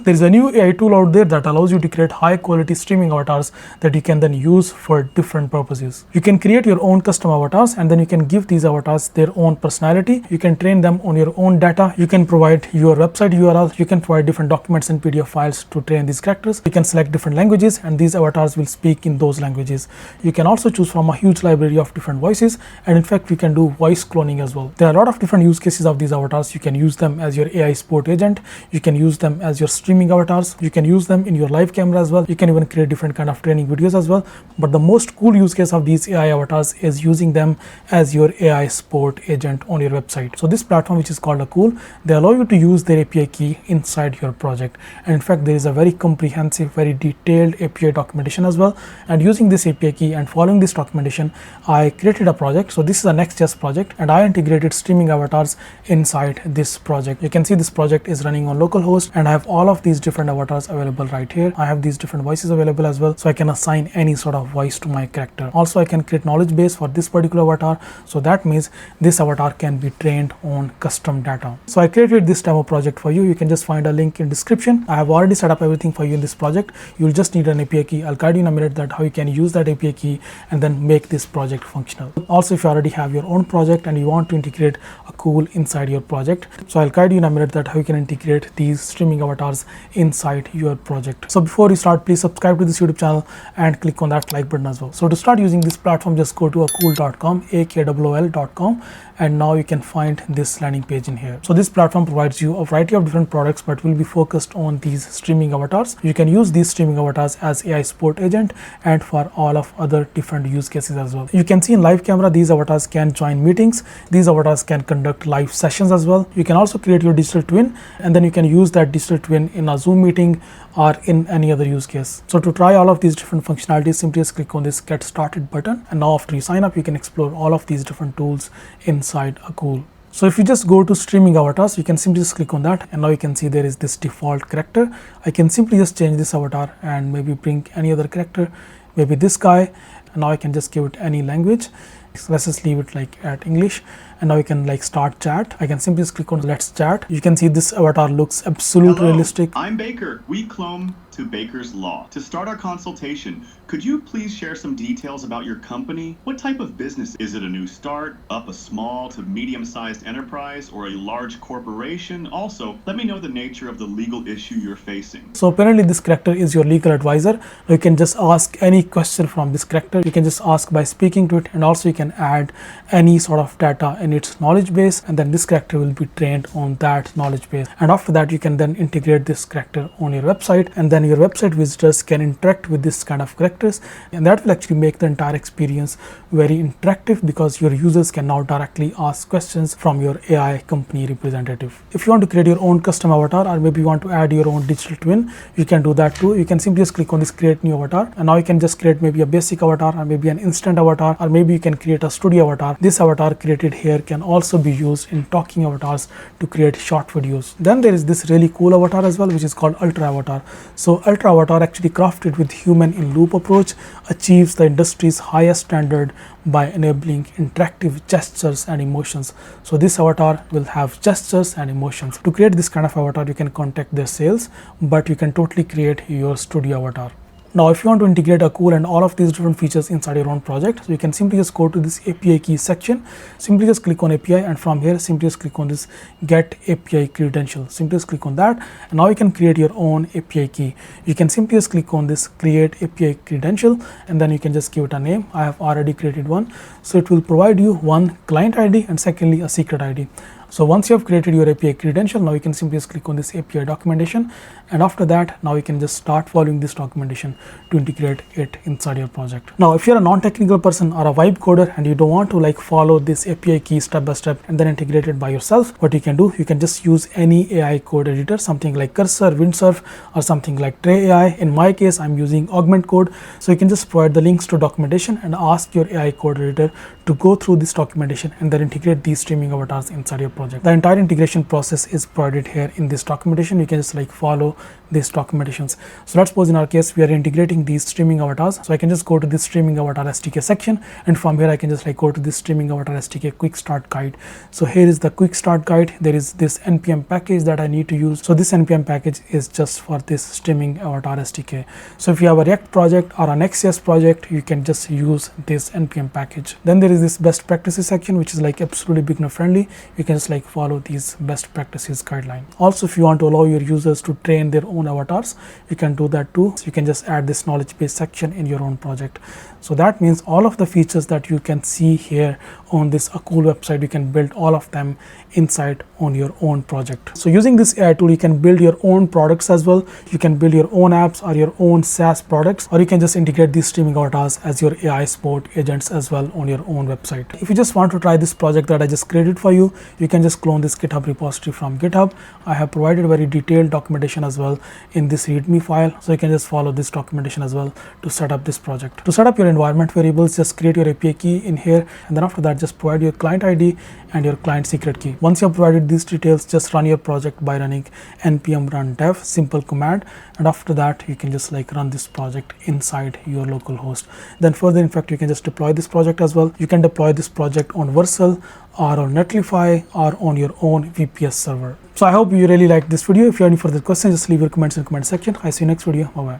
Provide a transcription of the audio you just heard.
There is a new AI tool out there that allows you to create high quality streaming avatars that you can then use for different purposes. You can create your own custom avatars and then you can give these avatars their own personality. You can train them on your own data. You can provide your website URL. You can provide different documents and PDF files to train these characters. You can select different languages and these avatars will speak in those languages. You can also choose from a huge library of different voices, and in fact you can do voice cloning as well. There are a lot of different use cases of these avatars. You can use them as your AI support agent. You can use them as your streaming avatars. You can use them in your live camera as well. You can even create different kind of training videos as well. But the most cool use case of these AI avatars is using them as your AI support agent on your website. So this platform, which is called AKOOL, they allow you to use their API key inside your project. And in fact, there is a very comprehensive, very detailed API documentation as well. And using this API key and following this documentation, I created a project. So this is a Next.js project and I integrated streaming avatars inside this project. You can see this project is running on localhost and I have all of these different avatars available right here. I have these different voices available as well, so I can assign any sort of voice to my character. Also, I can create knowledge base for this particular avatar, so that means this avatar can be trained on custom data. So I created this demo project for you. You can just find a link in description. I have already set up everything for you in this project. You'll just need an API key. I'll guide you in a minute that how you can use that API key and then make this project functional. Also, if you already have your own project and you want to integrate AKOOL inside your project, so I'll guide you in a minute that how you can integrate these streaming avatars inside your project. So before you start, please subscribe to this YouTube channel and click on that like button as well. So to start using this platform, just go to akool.com, AKOOL.com, and now you can find this landing page in here. So this platform provides you a variety of different products, but will be focused on these streaming avatars. You can use these streaming avatars as AI support agent and for all of other different use cases as well. You can see in live camera, these avatars can join meetings. These avatars can conduct live sessions as well. You can also create your digital twin and then you can use that digital twin in a Zoom meeting or in any other use case. So to try all of these different functionalities, simply just click on this get started button, and now after you sign up, you can explore all of these different tools inside AKOOL. So if you just go to streaming avatars, you can simply just click on that, and now you can see there is this default character. I can simply just change this avatar and maybe bring any other character, maybe this guy, and now I can just give it any language. So let's just leave it like at English, and now you can like start chat. I can simply just click on let's chat. You can see this avatar looks absolutely realistic. I'm Baker. We clone to Baker's Law. To start our consultation, could you please share some details about your company? What type of business? Is it a new start, up a small to medium-sized enterprise, or a large corporation? Also, let me know the nature of the legal issue you're facing. So apparently this character is your legal advisor. You can just ask any question from this character. You can just ask by speaking to it, and also you can add any sort of data in its knowledge base, and then this character will be trained on that knowledge base. And after that, you can then integrate this character on your website, and then your website visitors can interact with this kind of characters, and that will actually make the entire experience very interactive because your users can now directly ask questions from your AI company representative. If you want to create your own custom avatar, or maybe you want to add your own digital twin, you can do that too. You can simply just click on this create new avatar, and now you can just create maybe a basic avatar, or maybe an instant avatar, or maybe you can create a studio avatar. This avatar created here can also be used in talking avatars to create short videos. Then there is this really cool avatar as well, which is called Ultra Avatar. So Ultra Avatar, actually crafted with human in loop approach, achieves the industry's highest standard by enabling interactive gestures and emotions. So this avatar will have gestures and emotions. To create this kind of avatar, you can contact their sales, but you can totally create your studio avatar. Now, if you want to integrate AKOOL and all of these different features inside your own project, so you can simply just go to this API key section, simply just click on API, and from here simply just click on this get API credential. Simply just click on that, and now you can create your own API key. You can simply just click on this create API credential, and then you can just give it a name. I have already created one, so it will provide you one client ID and secondly a secret ID. So once you have created your API credential, now you can simply just click on this API documentation, and after that, now you can just start following this documentation to integrate it inside your project. Now, if you're a non-technical person or a vibe coder and you don't want to like follow this API key step by step and then integrate it by yourself, what you can do, you can just use any AI code editor, something like Cursor, Windsurf, or something like Trae AI. In my case, I'm using Augment code. So you can just provide the links to documentation and ask your AI code editor to go through this documentation and then integrate these streaming avatars inside your project. project. The entire integration process is provided here in this documentation. You can just like follow these documentations. So let's suppose in our case we are integrating these streaming avatars. So I can just go to this streaming avatar SDK section, and from here I can just like go to this streaming avatar SDK quick start guide. So here is the quick start guide. There is this npm package that I need to use. So this npm package is just for this streaming avatar SDK. So if you have a React project or a Next.js project, you can just use this npm package. Then there is this best practices section, which is like absolutely beginner friendly. You can just like follow these best practices guideline. Also, if you want to allow your users to train their own avatars, you can do that too. So you can just add this knowledge base section in your own project. So that means all of the features that you can see here on this AKOOL website, you can build all of them inside on your own project. So using this AI tool, you can build your own products as well. You can build your own apps or your own SaaS products, or you can just integrate these streaming avatars as your AI support agents as well on your own website. If you just want to try this project that I just created for you, you can just clone this GitHub repository from GitHub. I have provided very detailed documentation as well in this README file. So you can just follow this documentation as well to set up this project. To set up your environment variables, just create your API key in here, and then after that just provide your client ID and your client secret key. Once you have provided these details, just run your project by running npm run dev, simple command, and after that you can just like run this project inside your local host. Then further, in fact, you can just deploy this project as well. You can deploy this project on Vercel or on Netlify or on your own VPS server. So I hope you really liked this video. If you have any further questions, just leave your comments in the comment section. I see you next video. Bye bye.